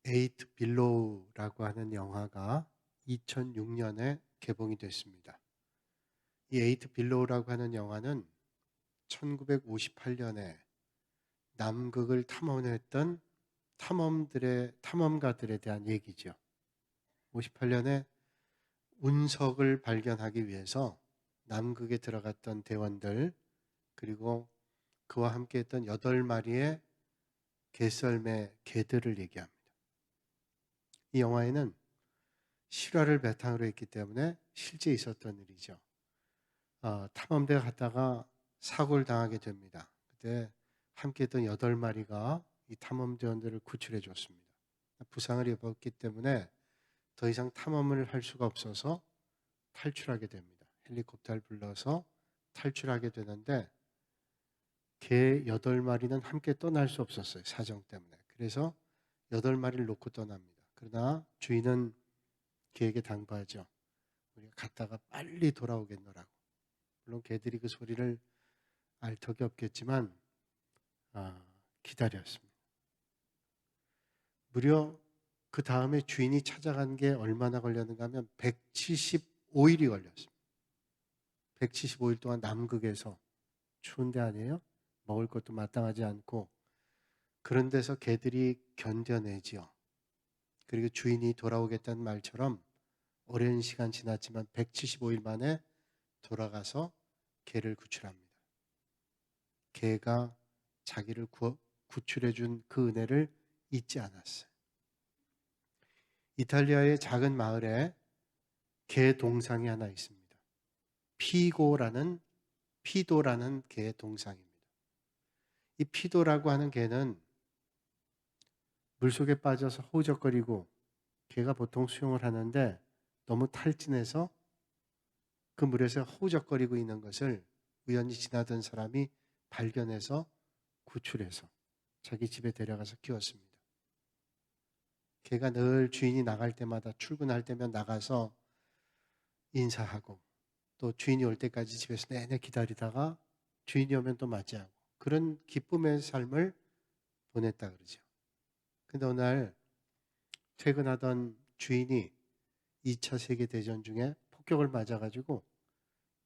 에이트 빌로우라고 하는 영화가 2006년에 개봉이 됐습니다. 이 에이트 빌로우라고 하는 영화는 1958년에 남극을 탐험했던 탐험가들에 대한 얘기죠. 58년에 운석을 발견하기 위해서 남극에 들어갔던 대원들, 그리고 그와 함께 했던 8마리의 개썰매 개들을 얘기합니다. 이 영화에는 실화를 바탕으로 했기 때문에 실제 있었던 일이죠. 탐험대 갔다가 사고를 당하게 됩니다. 그때 함께 했던 8마리가 이 탐험대원들을 구출해 줬습니다. 부상을 입었기 때문에 더 이상 탐험을 할 수가 없어서 탈출하게 됩니다. 헬리콥터를 불러서 탈출하게 되는데 개 8마리는 함께 떠날 수 없었어요. 사정 때문에. 그래서 8마리를 놓고 떠납니다. 그러나 주인은 개에게 당부하죠. 우리가 갔다가 빨리 돌아오겠노라고. 물론 개들이 그 소리를 알 턱이 없겠지만 기다렸습니다. 무려 그 다음에 주인이 찾아간 게 얼마나 걸렸는가 하면 175일이 걸렸습니다. 175일 동안 남극에서 추운 데 아니에요? 먹을 것도 마땅하지 않고 그런 데서 개들이 견뎌내지요. 그리고 주인이 돌아오겠다는 말처럼 오랜 시간 지났지만 175일 만에 돌아가서 개를 구출합니다. 개가 자기를 구출해 준 그 은혜를 잊지 않았어요. 이탈리아의 작은 마을에 개 동상이 하나 있습니다. 피도라는 개의 동상입니다. 이 피도라고 하는 개는 물속에 빠져서 허우적거리고 개가 보통 수영을 하는데 너무 탈진해서 그 물에서 허우적거리고 있는 것을 우연히 지나던 사람이 발견해서 구출해서 자기 집에 데려가서 키웠습니다. 개가 늘 주인이 나갈 때마다 출근할 때면 나가서 인사하고 또 주인이 올 때까지 집에서 내내 기다리다가 주인이 오면 또 맞이하고 그런 기쁨의 삶을 보냈다 그러죠. 근데 어느 날 퇴근하던 주인이 2차 세계대전 중에 폭격을 맞아가지고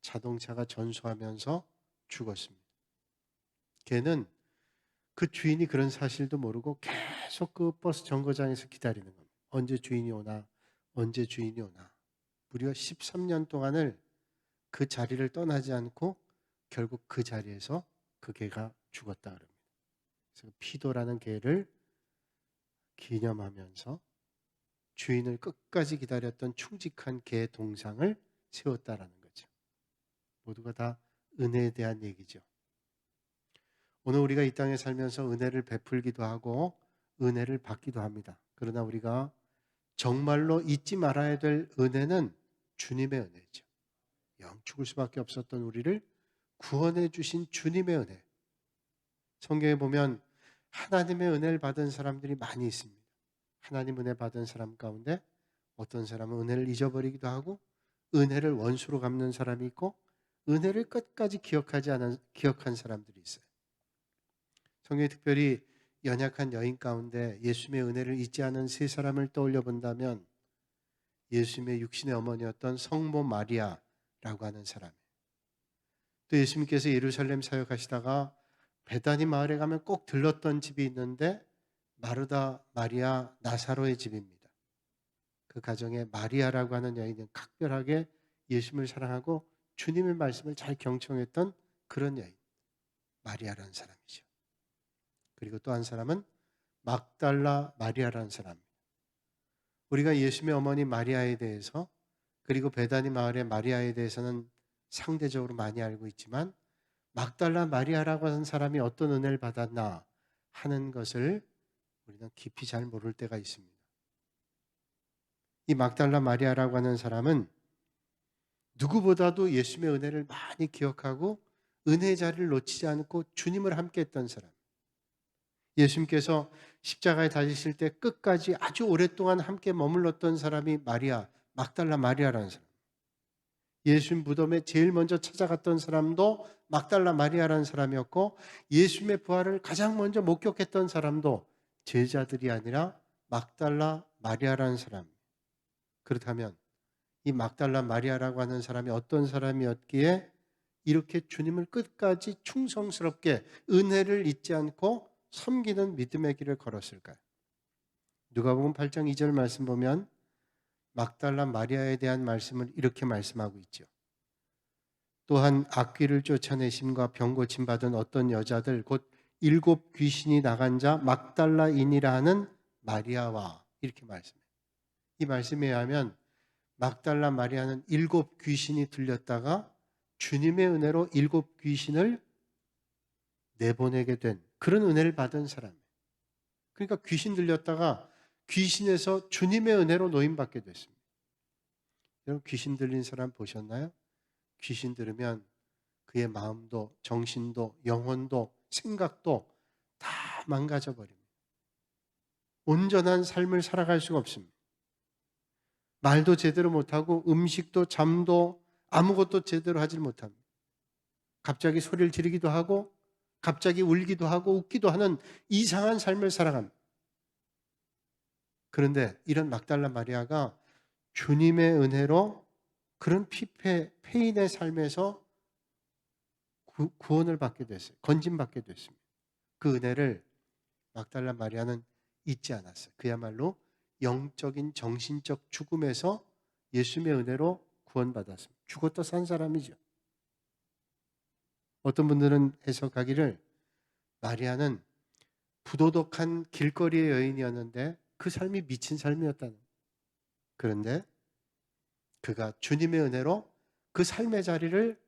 자동차가 전소하면서 죽었습니다. 걔는 그 주인이 그런 사실도 모르고 계속 그 버스 정거장에서 기다리는 겁니다. 언제 주인이 오나, 언제 주인이 오나. 무려 13년 동안을 그 자리를 떠나지 않고 결국 그 자리에서 그 개가 죽었다 그럽니다. 그래서 피도라는 개를 기념하면서 주인을 끝까지 기다렸던 충직한 개 동상을 세웠다라는 거죠. 모두가 다 은혜에 대한 얘기죠. 오늘 우리가 이 땅에 살면서 은혜를 베풀기도 하고 은혜를 받기도 합니다. 그러나 우리가 정말로 잊지 말아야 될 은혜는 주님의 은혜죠. 영 죽을 수밖에 없었던 우리를 구원해 주신 주님의 은혜. 성경에 보면 하나님의 은혜를 받은 사람들이 많이 있습니다. 하나님 은혜 받은 사람 가운데 어떤 사람은 은혜를 잊어버리기도 하고 은혜를 원수로 갚는 사람이 있고 은혜를 끝까지 기억한 사람들이 있어요. 성경에 특별히 연약한 여인 가운데 예수님의 은혜를 잊지 않은 세 사람을 떠올려 본다면 예수님의 육신의 어머니였던 성모 마리아라고 하는 사람, 또 예수님께서 예루살렘 사역하시다가 베다니 마을에 가면 꼭 들렀던 집이 있는데 마르다, 마리아, 나사로의 집입니다. 그 가정에 마리아라고 하는 여인은 각별하게 예수님을 사랑하고 주님의 말씀을 잘 경청했던 그런 여인, 마리아라는 사람이죠. 그리고 또 한 사람은 막달라 마리아라는 사람입니다. 우리가 예수님의 어머니 마리아에 대해서 그리고 베다니 마을의 마리아에 대해서는 상대적으로 많이 알고 있지만 막달라 마리아라고 하는 사람이 어떤 은혜를 받았나 하는 것을 우리는 깊이 잘 모를 때가 있습니다. 이 막달라 마리아라고 하는 사람은 누구보다도 예수님의 은혜를 많이 기억하고 은혜의 자리를 놓치지 않고 주님을 함께 했던 사람. 예수님께서 십자가에 달리실 때 끝까지 아주 오랫동안 함께 머물렀던 사람이 막달라 마리아라는 사람. 예수님 무덤에 제일 먼저 찾아갔던 사람도 막달라 마리아라는 사람이었고 예수님의 부활을 가장 먼저 목격했던 사람도 제자들이 아니라 막달라 마리아라는 사람. 그렇다면 이 막달라 마리아라고 하는 사람이 어떤 사람이었기에 이렇게 주님을 끝까지 충성스럽게 은혜를 잊지 않고 섬기는 믿음의 길을 걸었을까요? 누가복음 8장 2절 말씀 보면 막달라 마리아에 대한 말씀을 이렇게 말씀하고 있죠. 또한 악귀를 쫓아내심과 병 고침 받은 어떤 여자들 곧 7 귀신이 나간 자 막달라인이라 하는 마리아와 이렇게 말씀해요. 이 말씀에 의하면 막달라 마리아는 7 귀신이 들렸다가 주님의 은혜로 7 귀신을 내보내게 된 그런 은혜를 받은 사람이에요. 그러니까 귀신 들렸다가 귀신에서 주님의 은혜로 노임받게 됐습니다. 여러분 귀신 들린 사람 보셨나요? 귀신 들으면 그의 마음도 정신도 영혼도 생각도 다 망가져 버립니다. 온전한 삶을 살아갈 수가 없습니다. 말도 제대로 못하고 음식도 잠도 아무것도 제대로 하지 못합니다. 갑자기 소리를 지르기도 하고 갑자기 울기도 하고 웃기도 하는 이상한 삶을 살아갑니다. 그런데 이런 막달라 마리아가 주님의 은혜로 그런 폐인의 삶에서 구원을 받게 됐어요. 건진받게 됐습니다. 그 은혜를 막달라 마리아는 잊지 않았어요. 그야말로 영적인 정신적 죽음에서 예수님의 은혜로 구원받았습니다. 죽었다 산 사람이죠. 어떤 분들은 해석하기를 마리아는 부도덕한 길거리의 여인이었는데 그 삶이 미친 삶이었다는. 그런데 그가 주님의 은혜로 그 삶의 자리를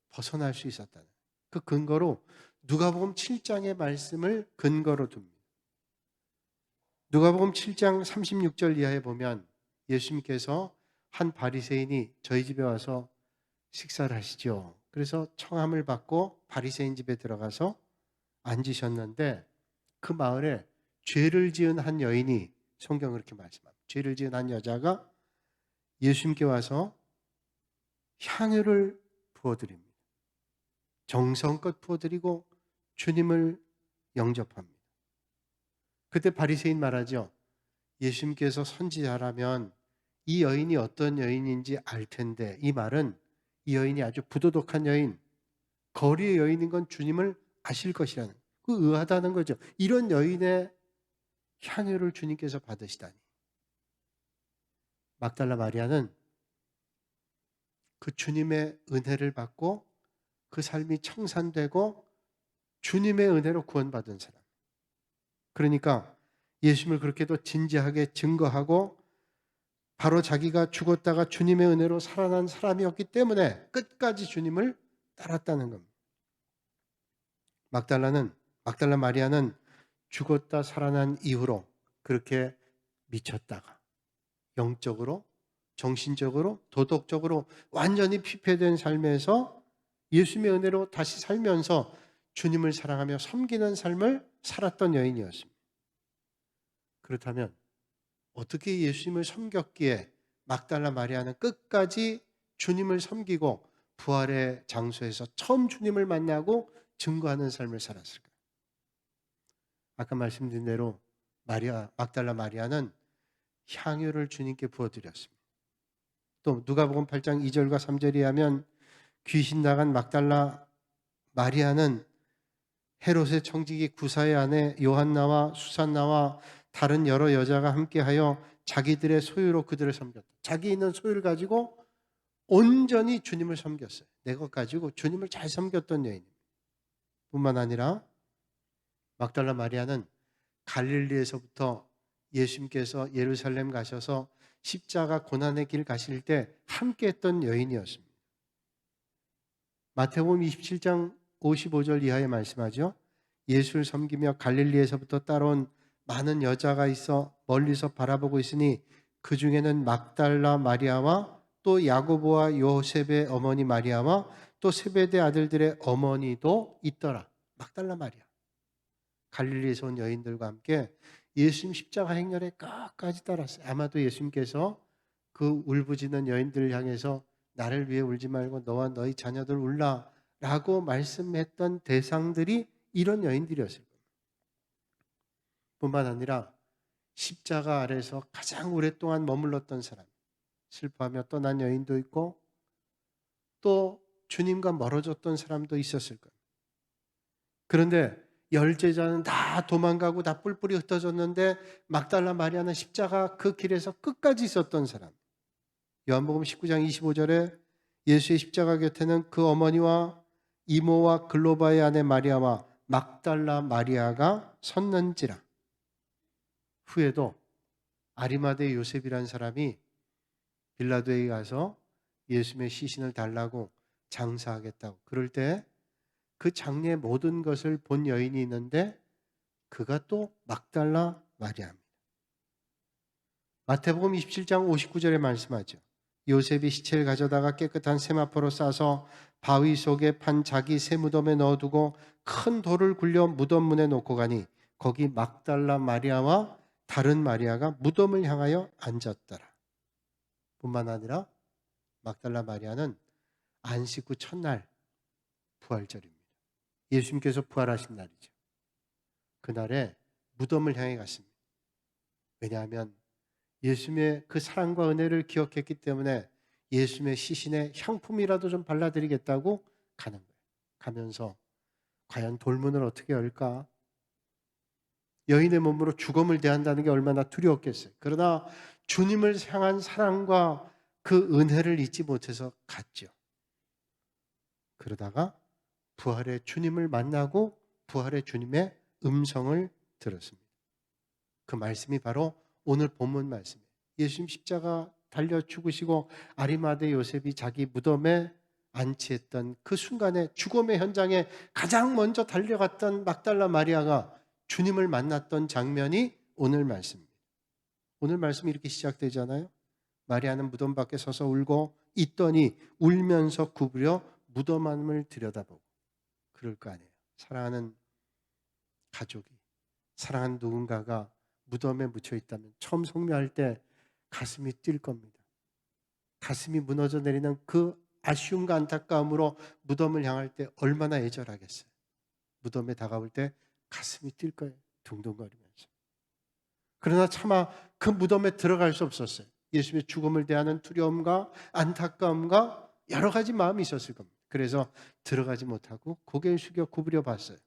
벗어날 수 있었다는. 그 근거로 누가복음 7장의 말씀을 근거로 둡니다. 누가복음 7장 36절 이하에 보면 예수님께서 한 바리새인이 저희 집에 와서 식사를 하시죠. 그래서 청함을 받고 바리새인 집에 들어가서 앉으셨는데 그 마을에 죄를 지은 한 여인이 성경은 그렇게 말씀합니다. 죄를 지은 한 여자가 예수님께 와서 향유를 부어드립니다. 정성껏 부어드리고 주님을 영접합니다. 그때 바리새인 말하죠. 예수님께서 선지자라면 이 여인이 어떤 여인인지 알 텐데 이 말은 이 여인이 아주 부도덕한 여인, 거리의 여인인 건 주님을 아실 것이라는 그 의하다는 거죠. 이런 여인의 향유를 주님께서 받으시다니. 막달라 마리아는 그 주님의 은혜를 받고 그 삶이 청산되고 주님의 은혜로 구원받은 사람. 그러니까 예수님을 그렇게도 진지하게 증거하고 바로 자기가 죽었다가 주님의 은혜로 살아난 사람이었기 때문에 끝까지 주님을 따랐다는 겁니다. 막달라 마리아는 죽었다 살아난 이후로 그렇게 미쳤다가 영적으로, 정신적으로, 도덕적으로 완전히 피폐된 삶에서 예수님의 은혜로 다시 살면서 주님을 사랑하며 섬기는 삶을 살았던 여인이었습니다. 그렇다면 어떻게 예수님을 섬겼기에 막달라 마리아는 끝까지 주님을 섬기고 부활의 장소에서 처음 주님을 만나고 증거하는 삶을 살았을까요? 아까 말씀드린 대로 막달라 마리아는 향유를 주님께 부어드렸습니다. 또 누가복음 8장 2절과 3절에 하면 귀신 나간 막달라 마리아는 헤롯의 청지기 구사의 아내 요한나와 수산나와 다른 여러 여자가 함께하여 자기들의 소유로 그들을 섬겼다. 자기 있는 소유를 가지고 온전히 주님을 섬겼어요. 내 것 가지고 주님을 잘 섬겼던 여인입니다. 뿐만 아니라 막달라 마리아는 갈릴리에서부터 예수님께서 예루살렘 가셔서 십자가 고난의 길 가실 때 함께했던 여인이었습니다. 마태복음 27장 55절 이하에 말씀하죠. 예수를 섬기며 갈릴리에서부터 따라온 많은 여자가 있어 멀리서 바라보고 있으니 그 중에는 막달라 마리아와 또 야고보와 요셉의 어머니 마리아와 또 세베대 아들들의 어머니도 있더라. 막달라 마리아. 갈릴리에서 온 여인들과 함께 예수님 십자가 행렬에 끝까지 따랐어요. 아마도 예수님께서 그 울부짖는 여인들을 향해서 나를 위해 울지 말고 너와 너희 자녀들 울라 라고 말씀했던 대상들이 이런 여인들이었을 겁니다. 뿐만 아니라 십자가 아래서 가장 오랫동안 머물렀던 사람, 슬퍼하며 떠난 여인도 있고 또 주님과 멀어졌던 사람도 있었을 거예요. 그런데 열 제자는 다 도망가고 다 뿔뿔이 흩어졌는데 막달라 마리아는 십자가 그 길에서 끝까지 있었던 사람. 요한복음 19장 25절에 예수의 십자가 곁에는 그 어머니와 이모와 글로바의 아내 마리아와 막달라 마리아가 섰는지라. 후에도 아리마대 요셉이라는 사람이 빌라도에 가서 예수님의 시신을 달라고 장사하겠다고. 그럴 때 그 장례의 모든 것을 본 여인이 있는데 그가 또 막달라 마리아입니다. 마태복음 27장 59절에 말씀하죠. 요셉이 시체를 가져다가 깨끗한 세마포로 싸서 바위 속에 판 자기 새 무덤에 넣어두고 큰 돌을 굴려 무덤 문에 놓고 가니 거기 막달라 마리아와 다른 마리아가 무덤을 향하여 앉았더라. 뿐만 아니라 막달라 마리아는 안식 후 첫날 부활절입니다. 예수님께서 부활하신 날이죠. 그날에 무덤을 향해 갔습니다. 왜냐하면 예수님의 그 사랑과 은혜를 기억했기 때문에 예수님의 시신에 향품이라도 좀 발라드리겠다고 가는 거예요. 가면서 과연 돌문을 어떻게 열까? 여인의 몸으로 죽음을 대한다는 게 얼마나 두려웠겠어요. 그러나 주님을 향한 사랑과 그 은혜를 잊지 못해서 갔죠. 그러다가 부활의 주님을 만나고 부활의 주님의 음성을 들었습니다. 그 말씀이 바로 오늘 본문 말씀이에요. 예수님 십자가 달려 죽으시고 아리마대 요셉이 자기 무덤에 안치했던 그 순간에 죽음의 현장에 가장 먼저 달려갔던 막달라 마리아가 주님을 만났던 장면이 오늘 말씀입니다. 오늘 말씀이 이렇게 시작되잖아요. 마리아는 무덤 밖에 서서 울고 있더니 울면서 구부려 무덤 안을 들여다보고. 그럴 거 아니에요. 사랑하는 가족이, 사랑하는 누군가가 무덤에 묻혀 있다면 처음 성묘할 때 가슴이 뛸 겁니다. 가슴이 무너져 내리는 그 아쉬움과 안타까움으로 무덤을 향할 때 얼마나 애절하겠어요. 무덤에 다가올 때 가슴이 뛸 거예요. 둥둥거리면서. 그러나 차마 그 무덤에 들어갈 수 없었어요. 예수님의 죽음을 대하는 두려움과 안타까움과 여러 가지 마음이 있었을 겁니다. 그래서 들어가지 못하고 고개를 숙여 구부려 봤어요.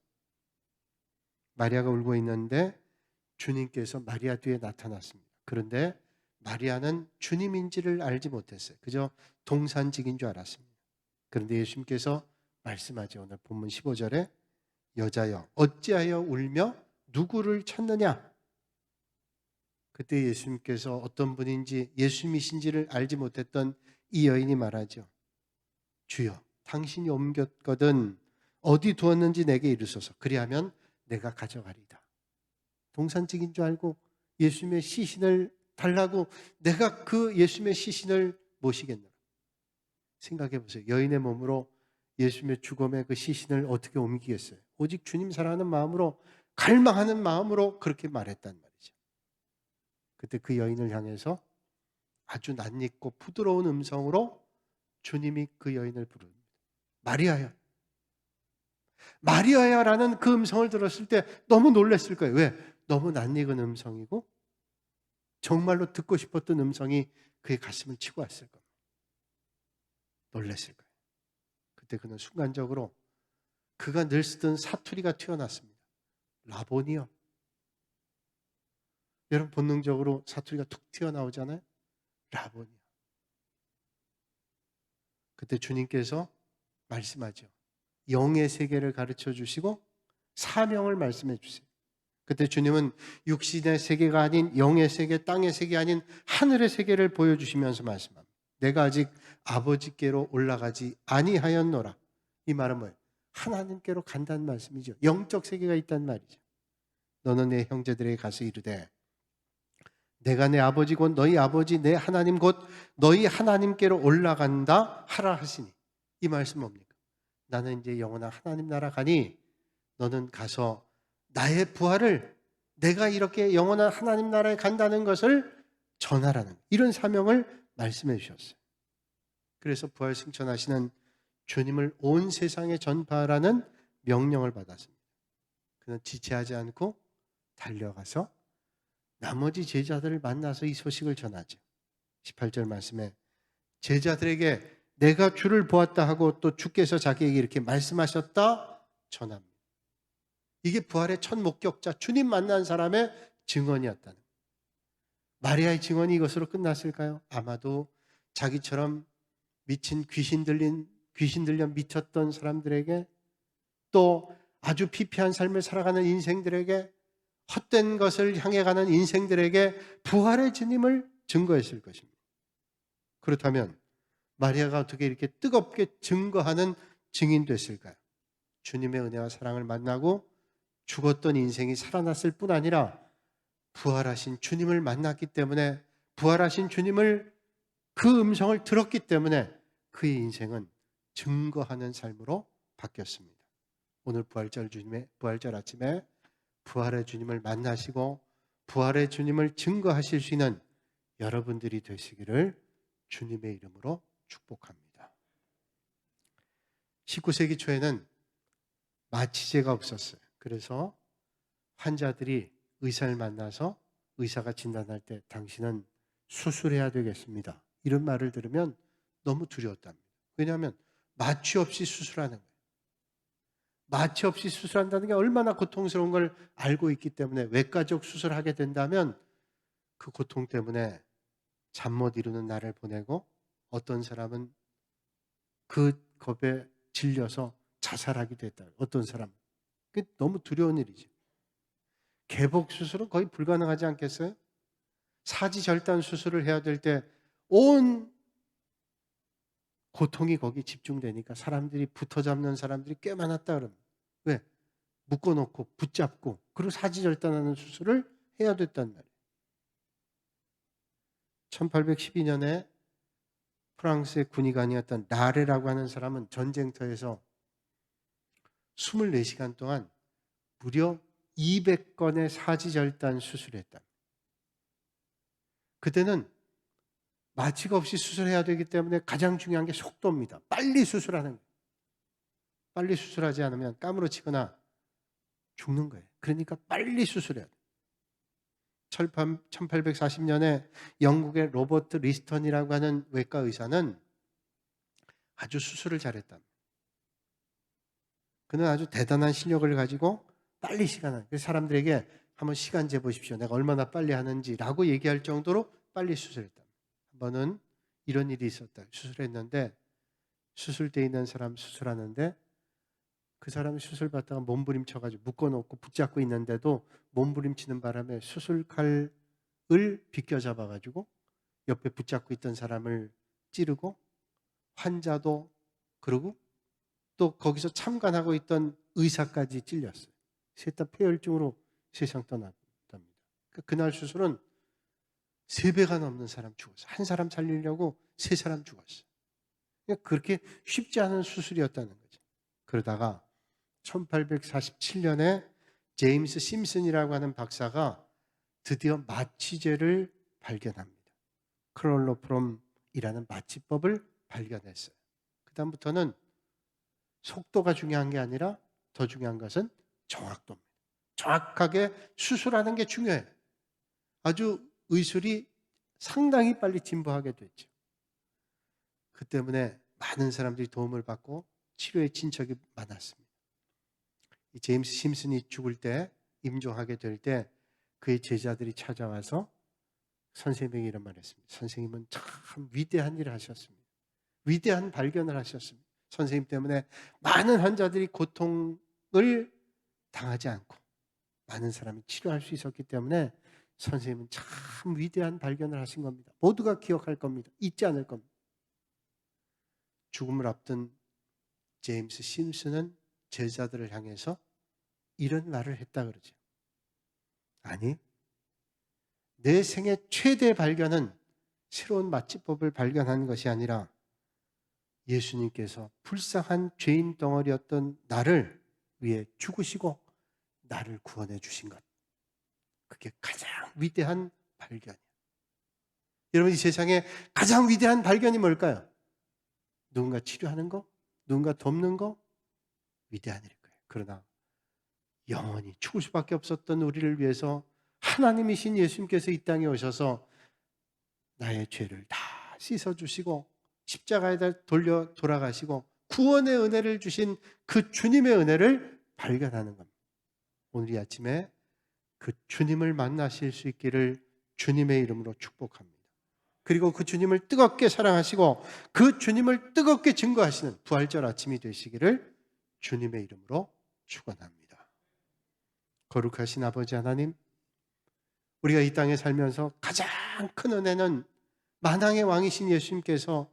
마리아가 울고 있는데 주님께서 마리아 뒤에 나타났습니다. 그런데 마리아는 주님인지를 알지 못했어요. 그저 동산직인 줄 알았습니다. 그런데 예수님께서 말씀하죠. 오늘 본문 15절에 여자여 어찌하여 울며 누구를 찾느냐? 그때 예수님께서 어떤 분인지 예수님이신지를 알지 못했던 이 여인이 말하죠. 주여 당신이 옮겼거든 어디 두었는지 내게 이르소서. 그리하면 내가 가져가리다. 동산직인 줄 알고 예수님의 시신을 달라고 내가 그 예수님의 시신을 모시겠노라. 생각해 보세요. 여인의 몸으로 예수님의 죽음의 그 시신을 어떻게 옮기겠어요? 오직 주님 사랑하는 마음으로 갈망하는 마음으로 그렇게 말했단 말이죠. 그때 그 여인을 향해서 아주 낯익고 부드러운 음성으로 주님이 그 여인을 부릅니다. 마리아야. 마리아야라는 그 음성을 들었을 때 너무 놀랐을 거예요. 왜? 너무 낯익은 음성이고 정말로 듣고 싶었던 음성이 그의 가슴을 치고 왔을 겁니다. 놀랐을 거예요. 그때 그는 순간적으로 그가 늘 쓰던 사투리가 튀어났습니다. 라보니요. 여러분 본능적으로 사투리가 툭 튀어나오잖아요. 라보니요. 그때 주님께서 말씀하죠. 영의 세계를 가르쳐 주시고 사명을 말씀해 주세요. 그때 주님은 육신의 세계가 아닌 영의 세계, 땅의 세계 아닌 하늘의 세계를 보여주시면서 말씀합니다. 내가 아직 아버지께로 올라가지 아니하였노라. 이 말은 뭐예요? 하나님께로 간다는 말씀이죠. 영적 세계가 있단 말이죠. 너는 내 형제들에게 가서 이르되 내가 내 아버지 곧 너희 아버지 내 하나님 곧 너희 하나님께로 올라간다 하라 하시니. 이 말씀 뭡니까? 나는 이제 영원한 하나님 나라 가니 너는 가서 나의 부활을 내가 이렇게 영원한 하나님 나라에 간다는 것을 전하라는 이런 사명을 말씀해 주셨어요. 그래서 부활 승천하시는 주님을 온 세상에 전파하라는 명령을 받았습니다. 그는 지체하지 않고 달려가서 나머지 제자들을 만나서 이 소식을 전하죠. 18절 말씀에 제자들에게 내가 주를 보았다 하고 또 주께서 자기에게 이렇게 말씀하셨다 전합니다. 이게 부활의 첫 목격자 주님 만난 사람의 증언이었다는 거예요. 마리아의 증언이 이것으로 끝났을까요? 아마도 자기처럼 미친 귀신 들려 미쳤던 사람들에게 또 아주 피폐한 삶을 살아가는 인생들에게 헛된 것을 향해 가는 인생들에게 부활의 주님을 증거했을 것입니다. 그렇다면 마리아가 어떻게 이렇게 뜨겁게 증거하는 증인 됐을까요? 주님의 은혜와 사랑을 만나고 죽었던 인생이 살아났을 뿐 아니라 부활하신 주님을 만났기 때문에 부활하신 주님을 그 음성을 들었기 때문에 그의 인생은 증거하는 삶으로 바뀌었습니다. 오늘 부활절 아침에 부활의 주님을 만나시고 부활의 주님을 증거하실 수 있는 여러분들이 되시기를 주님의 이름으로 축복합니다. 19세기 초에는 마취제가 없었어요. 그래서 환자들이 의사를 만나서 의사가 진단할 때 당신은 수술해야 되겠습니다. 이런 말을 들으면 너무 두려웠답니다. 왜냐하면 마취 없이 수술하는 거예요. 마취 없이 수술한다는 게 얼마나 고통스러운 걸 알고 있기 때문에 외과적 수술하게 된다면 그 고통 때문에 잠 못 이루는 날을 보내고 어떤 사람은 그 겁에 질려서 자살하기도 했다. 어떤 사람은. 그게 너무 두려운 일이죠. 개복 수술은 거의 불가능하지 않겠어요? 사지절단 수술을 해야 될 때 온 고통이 거기 집중되니까 사람들이 붙어잡는 사람들이 꽤 많았다 그럽니다. 왜? 묶어놓고 붙잡고 그리고 사지절단하는 수술을 해야 됐단 말이에요. 1812년에 프랑스의 군의관이었던 나레라고 하는 사람은 전쟁터에서 24시간 동안 무려 200건의 사지절단 수술을 했다. 그때는 마취가 없이 수술해야 되기 때문에 가장 중요한 게 속도입니다. 빨리 수술하는 거예요. 빨리 수술하지 않으면 까무러치거나 죽는 거예요. 그러니까 빨리 수술해야 돼요. 1840년에 영국의 로버트 리스턴이라고 하는 외과 의사는 아주 수술을 잘했답니다. 그는 아주 대단한 실력을 가지고 빨리 시간을, 사람들에게 한번 시간 재보십시오. 내가 얼마나 빨리 하는지라고 얘기할 정도로 빨리 수술했다. 한 번은 이런 일이 있었다. 수술했는데 수술대에 있는 사람 수술하는데 그 사람이 수술 받다가 몸부림쳐가지고 묶어놓고 붙잡고 있는데도 몸부림치는 바람에 수술칼을 비껴잡아가지고 옆에 붙잡고 있던 사람을 찌르고 환자도 그러고 또 거기서 참관하고 있던 의사까지 찔렸어요. 셋 다 폐혈증으로 세상 떠났답니다. 그날 수술은 3배가 넘는 사람 죽었어요. 한 사람 살리려고 3사람 죽었어요. 그렇게 쉽지 않은 수술이었다는 거죠. 그러다가 1847년에 제임스 심슨이라고 하는 박사가 드디어 마취제를 발견합니다. 클로로폼이라는 마취법을 발견했어요. 그 다음부터는 속도가 중요한 게 아니라 더 중요한 것은 정확도입니다. 정확하게 수술하는 게 중요해요. 아주 의술이 상당히 빨리 진보하게 됐죠. 그 때문에 많은 사람들이 도움을 받고 치료의 진척이 많았습니다. 이 제임스 심슨이 죽을 때, 임종하게 될 때 그의 제자들이 찾아와서 선생님에게 이런 말을 했습니다. 선생님은 참 위대한 일을 하셨습니다. 위대한 발견을 하셨습니다. 선생님 때문에 많은 환자들이 고통을 당하지 않고 많은 사람이 치료할 수 있었기 때문에 선생님은 참 위대한 발견을 하신 겁니다. 모두가 기억할 겁니다. 잊지 않을 겁니다. 죽음을 앞둔 제임스 심슨은 제자들을 향해서 이런 말을 했다 그러죠. 아니, 내 생애 최대 발견은 새로운 마취법을 발견한 것이 아니라 예수님께서 불쌍한 죄인 덩어리였던 나를 위해 죽으시고 나를 구원해 주신 것. 그게 가장 위대한 발견이에요. 여러분, 이 세상에 가장 위대한 발견이 뭘까요? 누군가 치료하는 거? 누군가 돕는 거? 위대한 일일 거예요. 그러나 영원히 죽을 수밖에 없었던 우리를 위해서 하나님이신 예수님께서 이 땅에 오셔서 나의 죄를 다 씻어주시고 십자가에 돌려 돌아가시고 구원의 은혜를 주신 그 주님의 은혜를 발견하는 겁니다. 오늘 이 아침에 그 주님을 만나실 수 있기를 주님의 이름으로 축복합니다. 그리고 그 주님을 뜨겁게 사랑하시고 그 주님을 뜨겁게 증거하시는 부활절 아침이 되시기를 주님의 이름으로 축원합니다. 거룩하신 아버지 하나님, 우리가 이 땅에 살면서 가장 큰 은혜는 만왕의 왕이신 예수님께서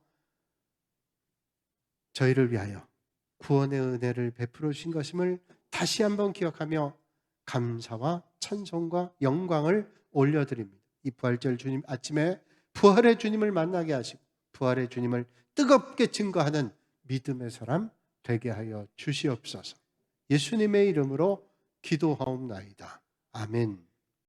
저희를 위하여 구원의 은혜를 베풀어 주신 것임을 다시 한번 기억하며 감사와 찬송과 영광을 올려드립니다. 이 부활절 주님 아침에 부활의 주님을 만나게 하시고 부활의 주님을 뜨겁게 증거하는 믿음의 사람 되게 하여 주시옵소서. 예수님의 이름으로 기도하옵나이다. 아멘.